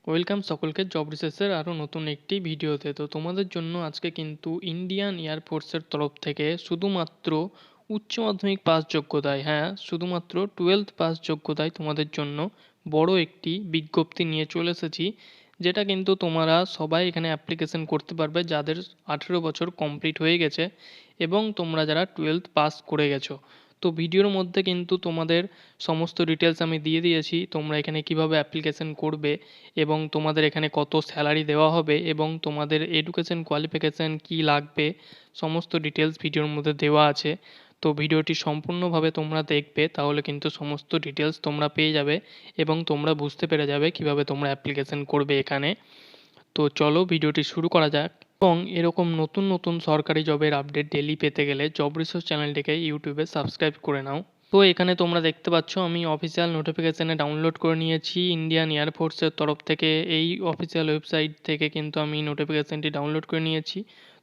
Welcome সকলকে job রিসার্চের আরও নতুন একটি ভিডিওতে। তো তোমাদের জন্য আজকে কিন্তু ইন্ডিয়ান এয়ারফোর্সের তরফ থেকে শুধুমাত্র উচ্চ মাধ্যমিক পাস যোগ্যতায়, হ্যাঁ শুধুমাত্র 12th পাস যোগ্যতায় তোমাদের জন্য বড় একটি বিজ্ঞপ্তি নিয়ে চলে এসেছি, যেটা কিন্তু তোমরা সবাই এখানে অ্যাপ্লিকেশন করতে পারবে যাদের 18 বছর কমপ্লিট হয়ে গেছে এবং তোমরা যারা 12th পাস করে গেছো। তো ভিডিওর মধ্যে কিন্তু তোমাদের সমস্ত ডিটেলস আমি দিয়ে দিয়েছি, তোমরা এখানে কিভাবে অ্যাপ্লিকেশন করবে এবং তোমাদের এখানে কত স্যালারি দেওয়া হবে এবং তোমাদের এডুকেশন কোয়ালিফিকেশান কী লাগবে, সমস্ত ডিটেলস ভিডিওর মধ্যে দেওয়া আছে। তো ভিডিওটি সম্পূর্ণভাবে তোমরা দেখবে, তাহলে কিন্তু সমস্ত ডিটেলস তোমরা পেয়ে যাবে এবং তোমরা বুঝতে পেরে যাবে কিভাবে তোমরা অ্যাপ্লিকেশন করবে এখানে। তো চলো ভিডিওটি শুরু করা যাক। এবং এরকম নতুন নতুন সরকারি জবের আপডেট ডেলি পেতে গেলে জব রিসার্চ চ্যানেলটিকে ইউটিউবে সাবস্ক্রাইব করে নাও। তো এখানে তোমরা দেখতে পাচ্ছ আমি অফিসিয়াল নোটিফিকেশানে ডাউনলোড করে নিয়েছি ইন্ডিয়ান এয়ারফোর্সের তরফ থেকে। এই অফিসিয়াল ওয়েবসাইট থেকে কিন্তু আমি নোটিফিকেশানটি ডাউনলোড করে নিয়েছি।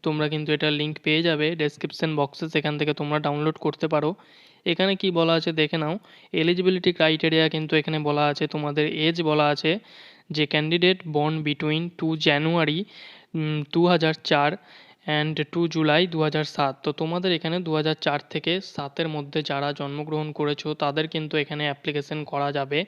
তোমরা কিন্তু এটার লিঙ্ক পেয়ে যাবে ডেসক্রিপশন বক্সে, সেখান থেকে তোমরা ডাউনলোড করতে পারো। এখানে কি বলা আছে দেখে নাও। এলিজিবিলিটি ক্রাইটেরিয়া কিন্তু এখানে বলা আছে, তোমাদের এজ বলা আছে যে candidate born between 2 January 2004 and 2 July 2007। তো তোমাদের এখানে 2004 থেকে 7-এর মধ্যে যারা জন্মগ্রহণ করেছো তাদের কিন্তু এখানে অ্যাপ্লিকেশন করা যাবে।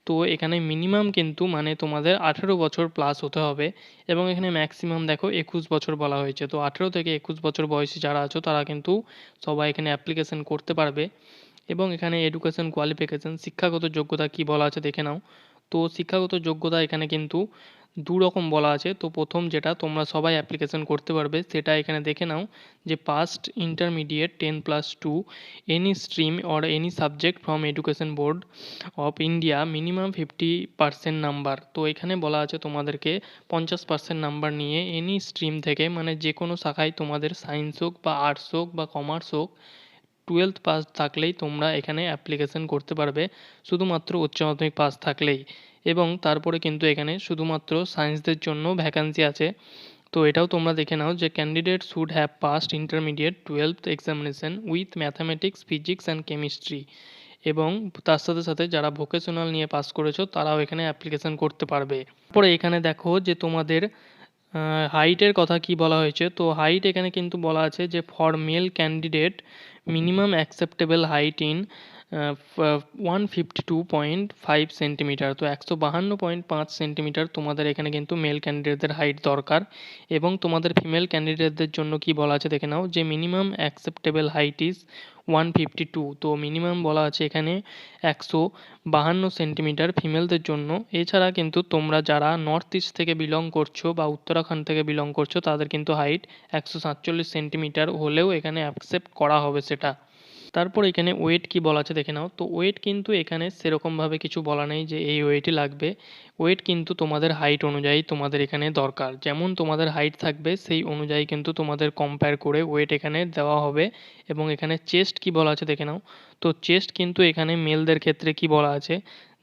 তো এখানে মিনিমাম কিন্তু মানে তোমাদের 18 বছর প্লাস হতে হবে এবং এখানে ম্যাক্সিমাম দেখো 21 বছর বলা হয়েছে। তো 18 থেকে 21 বছর বয়সী যারা আছো তারা কিন্তু সবাই এখানে অ্যাপ্লিকেশন করতে পারবে। এবং এখানে এডুকেশন কোয়ালিফিকেশান শিক্ষাগত যোগ্যতা কি বলা আছে দেখে নাও। তো শিক্ষাগত যোগ্যতা এখানে কিন্তু দু রকম বলা আছে। তো প্রথম যেটা তোমরা সবাই অ্যাপ্লিকেশন করতে পারবে সেটা এখানে দেখে নাও যে past intermediate 10+2 any stream or any subject from education board of India minimum 50% number. তো এখানে বলা আছে তোমাদেরকে 50% নাম্বার নিয়ে এনি স্ট্রিম থেকে, মানে যে কোনো শাখায় তোমাদের সায়েন্স হোক বা আর্টস হোক বা কমার্স হোক, 12th পাস থাকলেই তোমরা এখানে অ্যাপ্লিকেশন করতে পারবে, শুধুমাত্র উচ্চ মাধ্যমিক পাস থাকলেই। এবং তারপরে কিন্তু এখানে শুধুমাত্র সায়েন্সদের জন্য ভ্যাকান্সি আছে। তো এটাও তোমরা দেখে নাও যে candidate should have passed intermediate 12th examination with mathematics physics and chemistry. এবং তার সাথে সাথে যারা ভোকেশনাল নিয়ে পাস করেছো তারাও এখানে অ্যাপ্লিকেশন করতে পারবে। তারপরে এখানে দেখো যে তোমাদের হাইটের কথা কি বলা হয়েছে। তো হাইট এখানে কিন্তু বলা আছে যে for male candidate minimum acceptable height in 152.5 centimetre. তো 152.5 সেন্টিমিটার তোমাদের এখানে কিন্তু মেল ক্যান্ডিডেটদের হাইট দরকার। এবং তোমাদের ফিমেল ক্যান্ডিডেটদের জন্য কি বলা আছে দেখে নাও যে মিনিমাম অ্যাকসেপ্টেবল হাইট ইজ 152। তো মিনিমাম বলা আছে এখানে 152 সেন্টিমিটার ফিমেলদের জন্য। এছাড়া কিন্তু তোমরা যারা নর্থ ইস্ট থেকে বিলং করছো বা উত্তরাখণ্ড থেকে বিলং করছো তাদের কিন্তু হাইট 147 সেন্টিমিটার হলেও এখানে অ্যাকসেপ্ট করা হবে সেটা। তারপর এখানে ওয়েট কি বলা আছে দেখে নাও। তো ওয়েট কিন্তু এখানে সেরকমভাবে কিছু বলা নেই যে এই ওয়েটই লাগবে। ওয়েট কিন্তু তোমাদের হাইট অনুযায়ী তোমাদের এখানে দরকার, যেমন তোমাদের হাইট থাকবে সেই অনুযায়ী কিন্তু তোমাদের কম্পেয়ার করে ওয়েট এখানে দেওয়া হবে। এবং এখানে চেস্ট কি বলা আছে দেখে নাও। তো চেস্ট কিন্তু এখানে মেলদের ক্ষেত্রে কি বলা আছে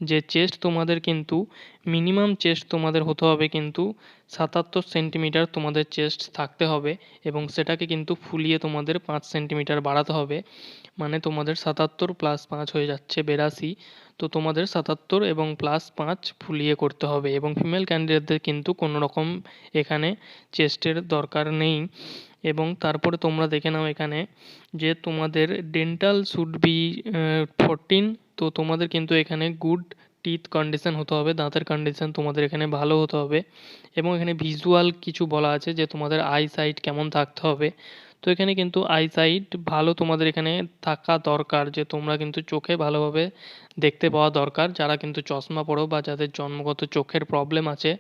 যে চেস্ট তোমাদের কিন্তু মিনিমাম চেস্ট তোমাদের হতে হবে কিন্তু 77 সেন্টিমিটার তোমাদের চেস্ট থাকতে হবে এবং সেটাকে কিন্তু ফুলিয়ে তোমাদের 5 সেন্টিমিটার বাড়াতে হবে। মানে তোমাদের 77 প্লাস 5 হয়ে যাচ্ছে 82। তো তোমাদের 77 এবং প্লাস 5 ফুলিয়ে করতে হবে। এবং ফিমেল ক্যান্ডিডেটদের কিন্তু কোনো রকম এখানে চেস্টের দরকার নেই। এবং তারপরে তোমরা দেখে নাও এখানে যে তোমাদের ডেন্টাল শুড বি 14। তো তোমাদের কিন্তু এখানে গুড টিথ কন্ডিশন হতে হবে, দাঁতের কন্ডিশন তোমাদের এখানে ভালো হতে হবে। এবং এখানে ভিজুয়াল কিছু বলা আছে যে তোমাদের আই সাইট কেমন থাকতে হবে। তো এখানে কিন্তু আইসাইট ভালো তোমাদের এখানে থাকা দরকার, যে তোমরা কিন্তু চোখে ভালোভাবে দেখতে পাওয়া দরকার। যারা কিন্তু চশমা পড়ো বা যাদের জন্মগত চোখের প্রবলেম আছে,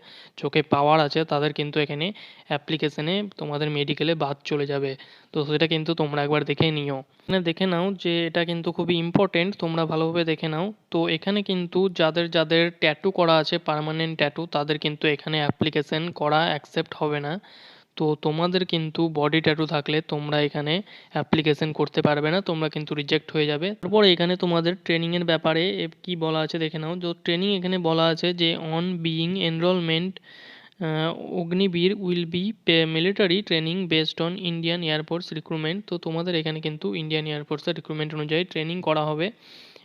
চোখে পাওয়ার আছে, তাদের কিন্তু এখানে অ্যাপ্লিকেশনে তোমাদের মেডিকেলে বাদ চলে যাবে। তো সেটা কিন্তু তোমরা একবার দেখে নিও। এখানে দেখে নাও যে এটা কিন্তু খুবই ইম্পর্টেন্ট, তোমরা ভালোভাবে দেখে নাও। তো এখানে কিন্তু যাদের যাদের ট্যাটু করা আছে পার্মানেন্ট ট্যাটু, তাদের কিন্তু এখানে অ্যাপ্লিকেশন করা অ্যাকসেপ্ট হবে না। তো তোমাদের কিন্তু বডি ট্যাটু থাকলে তোমরা এখানে অ্যাপ্লিকেশন করতে পারবে না, তোমরা কিন্তু রিজেক্ট হয়ে যাবে। তারপর এখানে তোমাদের ট্রেনিংয়ের ব্যাপারে কি বলা আছে দেখে নাও। তো ট্রেনিং এখানে বলা আছে যে on being enrolment Agniveer will be military training based on Indian air force recruitment. তো তোমাদের এখানে কিন্তু ইন্ডিয়ান এয়ারফোর্সের রিক্রুটমেন্ট অনুযায়ী ট্রেনিং করা হবে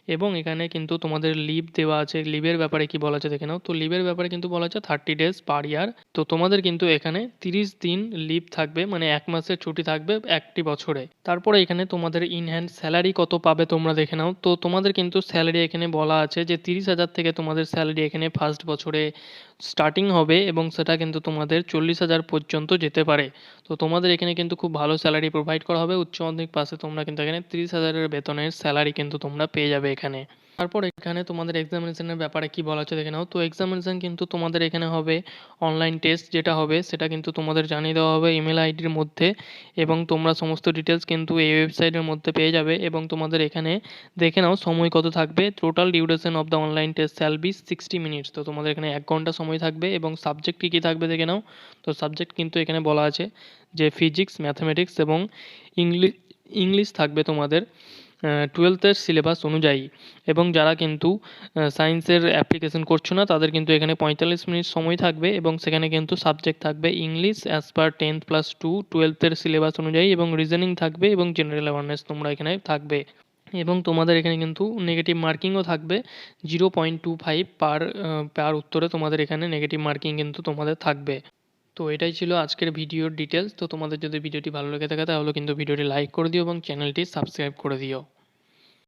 এবং এখানে কিন্তু তোমাদের লিভ দেওয়া আছে। লিভের ব্যাপারে কি বলা আছে দেখে নাও। তো লিভের ব্যাপারে কিন্তু বলা আছে 30 ডেজ পার ইয়ার। তো তোমাদের কিন্তু এখানে 30 দিন লিভ থাকবে, মানে 1 মাসের ছুটি থাকবে একটি বছরে। তারপরে এখানে তোমাদের ইন হ্যান্ড স্যালারি কত পাবে তোমরা দেখে নাও। তো তোমাদের কিন্তু স্যালারি এখানে বলা আছে যে 30,000 থেকে তোমাদের স্যালারি এখানে ফার্স্ট বছরে স্টার্টিং হবে এবং সেটা কিন্তু তোমাদের 40,000 পর্যন্ত যেতে পারে। তো তোমাদের এখানে কিন্তু খুব ভালো স্যালারি প্রোভাইড করা হবে। উচ্চ মাধ্যমিক পাশে তোমরা কিন্তু এখানে 30,000-এর বেতনের স্যালারি কিন্তু তোমরা পেয়ে যাবে এখানে। তারপর এখানে তোমাদের এক্সামিনেশনের ব্যাপারে কি বলা আছে দেখে নাও। তো এক্সামিনেশন কিন্তু তোমাদের এখানে হবে অনলাইন টেস্ট, যেটা হবে সেটা কিন্তু তোমাদের জানিয়ে দেওয়া হবে ইমেল আইডির মধ্যে, এবং তোমরা সমস্ত ডিটেলস কিন্তু এই ওয়েবসাইটের মধ্যে পেয়ে যাবে। এবং তোমাদের এখানে দেখে নাও সময় কত থাকবে। Total duration of the online test shall be 60 minutes. তো তোমাদের এখানে 1 ঘন্টা সময় থাকবে এবং সাবজেক্ট কী কী থাকবে দেখে নাও। তো সাবজেক্ট কিন্তু এখানে বলা আছে যে ফিজিক্স, ম্যাথামেটিক্স এবং ইংলিশ থাকবে তোমাদের 12th-এর সিলেবাস অনুযায়ী। এবং যারা কিন্তু সায়েন্সের অ্যাপ্লিকেশন করছো না তাদের কিন্তু এখানে 45 মিনিট সময় থাকবে এবং সেখানে কিন্তু সাবজেক্ট থাকবে ইংলিশ অ্যাজ পার 10+2 12th-এর সিলেবাস অনুযায়ী, এবং রিজনিং থাকবে এবং জেনারেল অ্যাওয়ারনেস তোমরা এখানে থাকবে। এবং তোমাদের এখানে কিন্তু নেগেটিভ মার্কিংও থাকবে 0.25 পার উত্তরে তোমাদের এখানে নেগেটিভ মার্কিং কিন্তু তোমাদের থাকবে। তো এটাই ছিল আজকের ভিডিওর ডিটেলস। তো তোমাদের যদি ভিডিওটি ভালো লেগে থাকে তাহলে কিন্তু ভিডিওটি লাইক করে দিও এবং চ্যানেলটি সাবস্ক্রাইব করে দিও।